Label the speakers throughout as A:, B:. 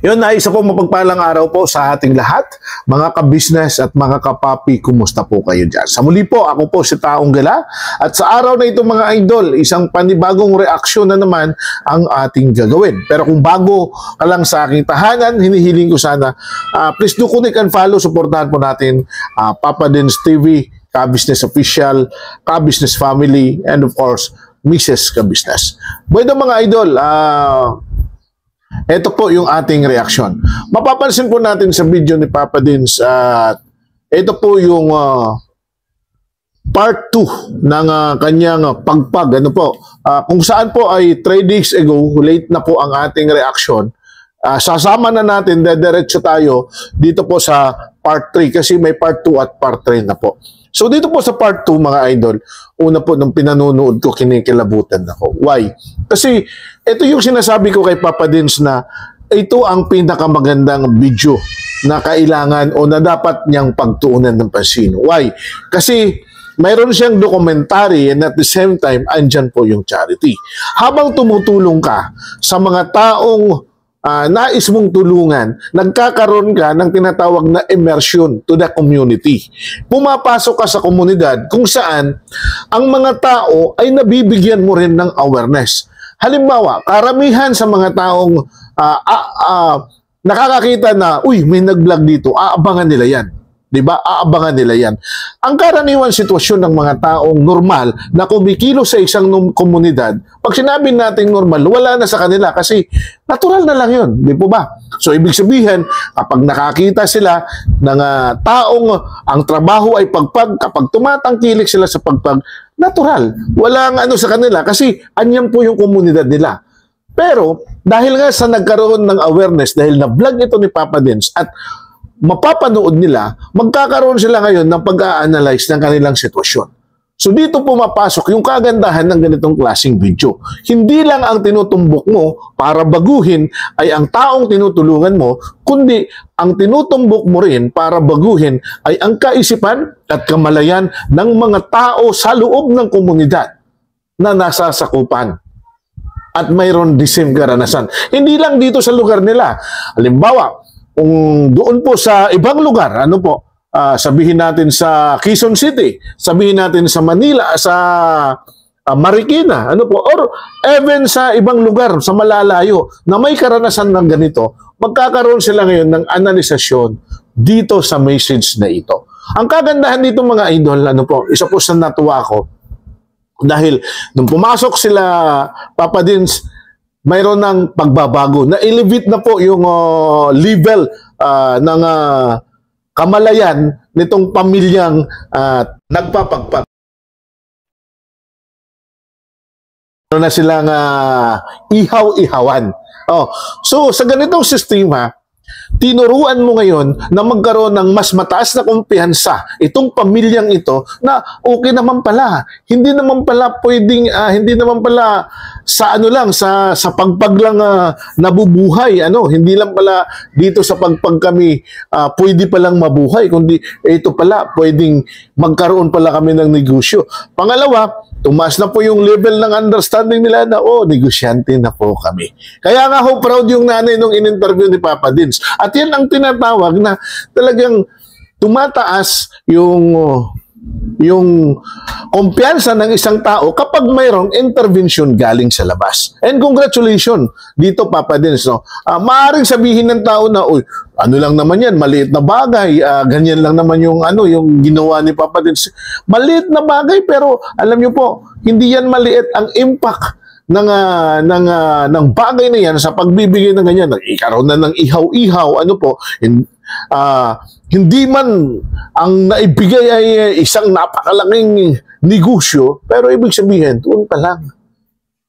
A: Yun na isa po mapagpalang araw po sa ating lahat, mga ka-business at mga kapapi, kumusta po kayo dyan? Sa muli po, ako po si Taong Gala at sa araw na ito mga idol, isang panibagong reaksyon na naman ang ating gagawin. Pero kung bago ka lang sa aking tahanan, hinihiling ko sana, please do connect and follow, supportahan po natin Papa Dins TV, Ka-Business Official, Ka-Business Family, and of course, Mrs. Ka-Business. Bueno mga idol, ito po yung ating reaksyon. Mapapansin po natin sa video ni Papa Dins at ito po yung part 2 ng kanyang pagpag. Ano po? Kung saan po ay 3 days ago, late na po ang ating reaksyon. Sasama na natin, dediretso tayo dito po sa part 3 kasi may part 2 at part 3 na po. So dito po sa part 2 mga idol, una po nung pinanonood ko, kinikilabutan ako. Why? Kasi ito yung sinasabi ko kay Papa Dins na ito ang pinakamagandang video na kailangan o na dapat niyang pagtuunan ng pansin. Why? Kasi mayroon siyang documentary and at the same time, andyan po yung charity. Habang tumutulong ka sa mga taong nais mong tulungan, nagkakaroon ka ng tinatawag na immersion to the community. Pumapasok ka sa komunidad kung saan ang mga tao ay nabibigyan mo rin ng awareness. Halimbawa, karamihan sa mga taong nakakakita na, uy, may nag-vlog dito, aabangan nila yan. Diba? Aabangan nila yan. Ang karaniwan sitwasyon ng mga taong normal na kumikilo sa isang komunidad, pag sinabi natin normal, wala na sa kanila kasi natural na lang yun. Di po ba? So, ibig sabihin, kapag nakakita sila ng taong ang trabaho ay pagpag, kapag tumatangkilik sila sa pagpag, natural. Walang ano sa kanila kasi anyan po yung komunidad nila. Pero, dahil nga sa nagkaroon ng awareness, dahil na-vlog ito ni Papa Dins at mapapanood nila, magkakaroon sila ngayon ng pag-a-analyze ng kanilang sitwasyon. So dito pumapasok yung kagandahan ng ganitong klaseng video. Hindi lang ang tinutumbok mo para baguhin ay ang taong tinutulungan mo, kundi ang tinutumbok mo rin para baguhin ay ang kaisipan at kamalayan ng mga tao sa loob ng komunidad na nasasakupan at mayroon disim karanasan. Hindi lang dito sa lugar nila. Halimbawa, kung doon po sa ibang lugar, ano po, sabihin natin sa Quezon City, sabihin natin sa Manila, sa Marikina, ano po, or even sa ibang lugar, sa malalayo, na may karanasan ng ganito, magkakaroon sila ngayon ng analisasyon dito sa message na ito. Ang kagandahan dito mga idol, ano po, isa po sa natuwa ko, dahil nung pumasok sila, Papa Dins, mayroon ng pagbabago. Na-elevate na po yung level ng kamalayan nitong pamilyang nagpapagpag. Meron na silang ihaw-ihawan. So, sa ganitong sistema, tinuruan mo ngayon na magkaroon ng mas mataas na kumpiyansa itong pamilyang ito na okay naman pala. Hindi naman pala pwedeng, hindi naman pala sa ano lang, sa pagpag lang nabubuhay. Hindi lang pala dito sa pagpag kami pwede palang mabuhay, kundi ito pala, pwedeng magkaroon pala kami ng negosyo. Pangalawa, tumaas na po yung level ng understanding nila na, negosyante na po kami. Kaya nga proud yung nanay nung in-interview ni Papa Dins. At yan ang tinatawag na talagang tumataas yung kumpiyansa ng isang tao kapag mayroong intervention galing sa labas. And congratulations dito Papa Dins. Maaaring sabihin ng tao na, ano lang naman yan, maliit na bagay, ganyan lang naman yung ginawa ni Papa Dins. Maliit na bagay pero alam niyo po, hindi yan maliit ang impact ng bagay na yan sa pagbibigay ng ganyan. Ikaroon na ng ihaw-ihaw, hindi man ang naibigay ay isang napakalaking negosyo, pero ibig sabihin, doon pa lang,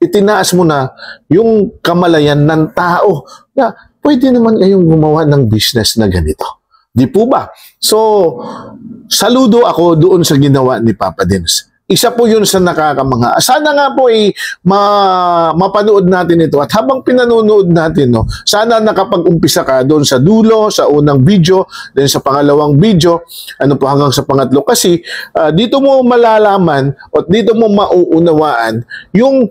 A: itinaas mo na yung kamalayan ng tao na pwede naman kayong gumawa ng business na ganito. Di po ba? So, saludo ako doon sa ginawa ni Papa Dins. Isa po yun sa nakakamangha. Sana nga po mapanood natin ito. At habang pinanonood natin, sana nakapag-umpisa ka doon sa dulo, sa unang video, then sa pangalawang video, hanggang sa pangatlo. Kasi dito mo malalaman at dito mo mauunawaan yung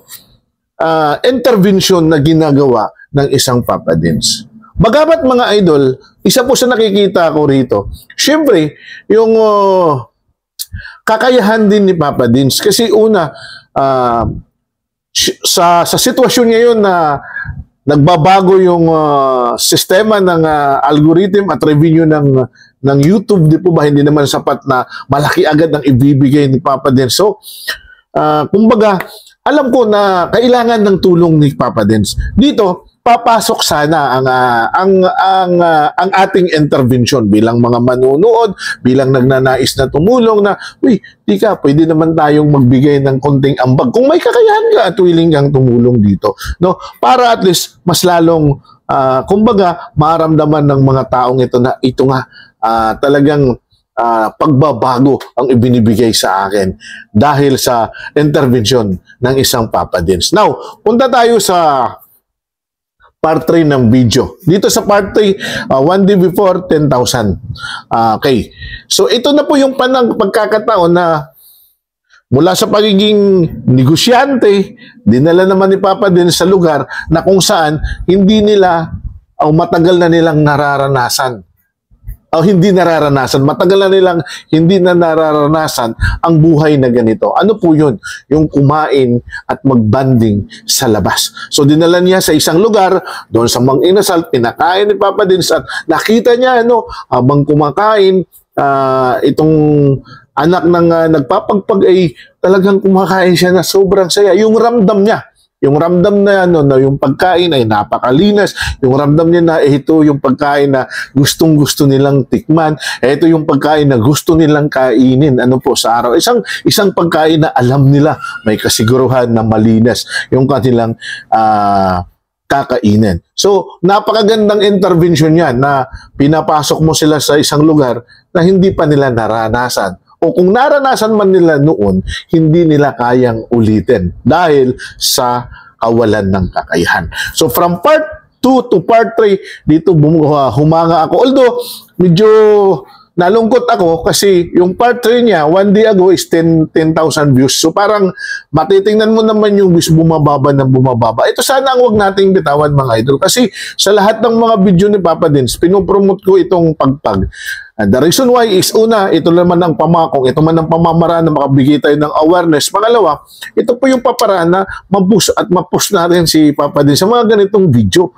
A: intervention na ginagawa ng isang Papa Dins. Bagamat mga idol, isa po sa nakikita ko rito, syempre, yung kakayahan din ni Papa Dins. Kasi una, sa sitwasyon ngayon na nagbabago yung sistema ng algorithm at revenue ng YouTube, di po ba, hindi naman sapat na malaki agad ang ibibigay ni Papa Dins. So, kumbaga, alam ko na kailangan ng tulong ni Papa Dins. Dito, papasok sana ang ating intervention bilang mga manunood, bilang nagnanais na tumulong na, uy, tika, pwede naman tayong magbigay ng konting ambag. Kung may kakayahan ka at willing kang tumulong dito, no? Para at least mas lalong, kumbaga, maramdaman ng mga taong ito na ito nga, talagang pagbabago ang ibinibigay sa akin dahil sa intervention ng isang Papa Dins. Now, punta tayo sa part 3 ng video. Dito sa part 3, 1 day before, 10,000. Okay. So, ito na po yung pagkakataon na mula sa pagiging negosyante, dinala naman ni Papa Dins sa lugar na kung saan hindi nila o matagal na nilang nararanasan. O hindi nararanasan. Matagal na nilang hindi na nararanasan ang buhay na ganito. Ano po yun? Yung kumain at magbanding sa labas. So dinala niya sa isang lugar, doon sa Mang Inasal, pinakain ni Papa Dins at nakita niya, habang kumakain, itong anak ng nagpapagpag ay talagang kumakain siya na sobrang saya. Yung ramdam niya, yung ramdam na na yung pagkain ay napakalinas, yung ramdam niya na ito yung pagkain na gustong-gusto nilang tikman, ito yung pagkain na gusto nilang kainin po sa araw. Isang pagkain na alam nila may kasiguruhan na malinas yung kanilang kakainin. So, napakagandang intervention yan na pinapasok mo sila sa isang lugar na hindi pa nila naranasan. O kung naranasan man nila noon, hindi nila kayang ulitin dahil sa kawalan ng kakayahan. So from part 2 to part 3, dito humanga ako. Although, medyo nalungkot ako kasi yung part 3 niya, 1 day ago is 10,000 views. So parang matitingnan mo naman yung views bumababa ng bumababa. Ito sana ang wag nating bitawan mga idol. Kasi sa lahat ng mga video ni Papa Dins, pinopromote ko itong pagpag. And the reason why is una, ito naman ang pamakong, ito man ang pamamaraan na makabigay tayo ng awareness. Pangalawa, ito po yung paparaan na mapush at mapush natin si Papa Dins sa mga ganitong video.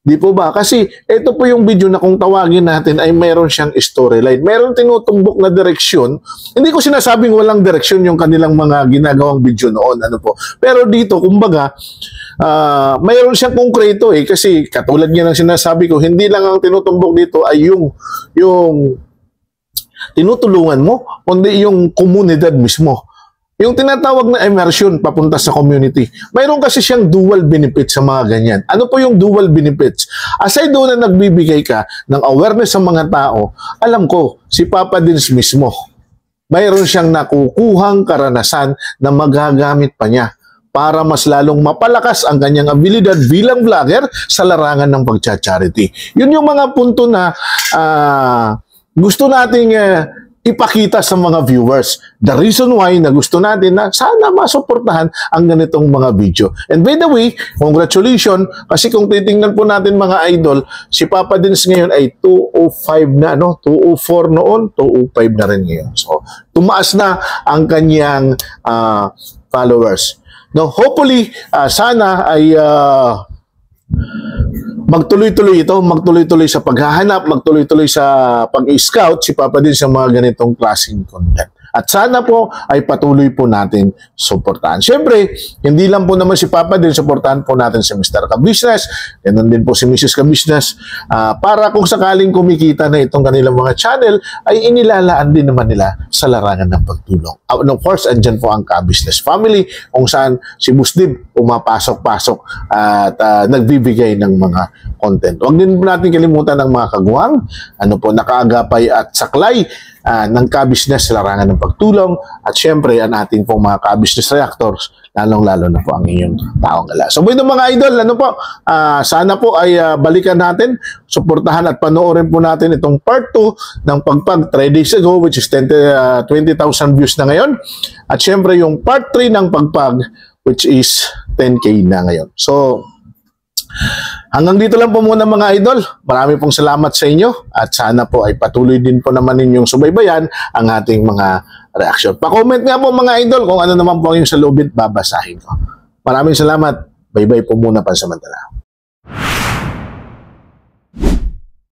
A: Di po ba? Kasi ito po yung video na kung tawagin natin ay mayroon siyang storyline. Mayroon tinutumbok na direksyon. Hindi ko sinasabing walang direksyon yung kanilang mga ginagawang video noon. Pero dito, kumbaga, mayroon siyang konkreto kasi katulad niya ng sinasabi ko, hindi lang ang tinutumbok dito ay yung tinutulungan mo, kundi yung komunidad mismo. Yung tinatawag na immersion papunta sa community. Mayroon kasi siyang dual benefits sa mga ganyan. Ano po yung dual benefits? Aside doon na nagbibigay ka ng awareness sa mga tao, alam ko, si Papa Dins mismo, mayroon siyang nakukuhang karanasan na magagamit pa niya para mas lalong mapalakas ang kanyang abilidad bilang vlogger sa larangan ng pagcha-charity. Yun yung mga punto na gusto nating ipakita sa mga viewers. The reason why na gusto natin na sana masuportahan ang ganitong mga video. And by the way, congratulations kasi kung titingnan po natin mga idol, si Papa Dins ngayon ay 205 na, 204 noon, 205 na rin ngayon. So, tumaas na ang kanyang followers. Now, hopefully, sana ay magtuloy-tuloy ito, magtuloy-tuloy sa paghahanap, magtuloy-tuloy sa pag-scout si Papa Dins sa mga ganitong klaseng content. At sana po ay patuloy po natin suportahan. Siyempre, hindi lang po naman si Papa Dins, suportahan po natin si Mr. Ka-Business, ganun din po si Mrs. Ka-Business, para kung sakaling kumikita na itong kanilang mga channel, ay inilalaan din naman nila sa larangan ng pagtulong. Of course, andyan po ang Ka-Business family, kung saan si Busdib pumapasok-pasok at nagbibigay ng mga content. Huwag din po natin kalimutan ng mga kaguhang, nakaagapay at saklay ng Ka-Business sa larangan ng pagtulong at syempre ang ating pong mga Ka-Business reactors, lalong-lalo na po ang inyong taong gala. So buhay mga idol, sana po ay balikan natin, suportahan at panoorin po natin itong part 2 ng pagpag 3 days ago which is 20,000 views na ngayon at syempre yung part 3 ng pagpag which is 10K na ngayon. So Hanggang dito lang po muna mga idol. Marami pong salamat sa inyo at sana po ay patuloy din po naman ninyong subaybayan ang ating mga reaksyon. Pa-comment nga po mga idol kung ano naman po yung saloobin, babasahin ko. Maraming salamat. Bye-bye po muna pansamantala.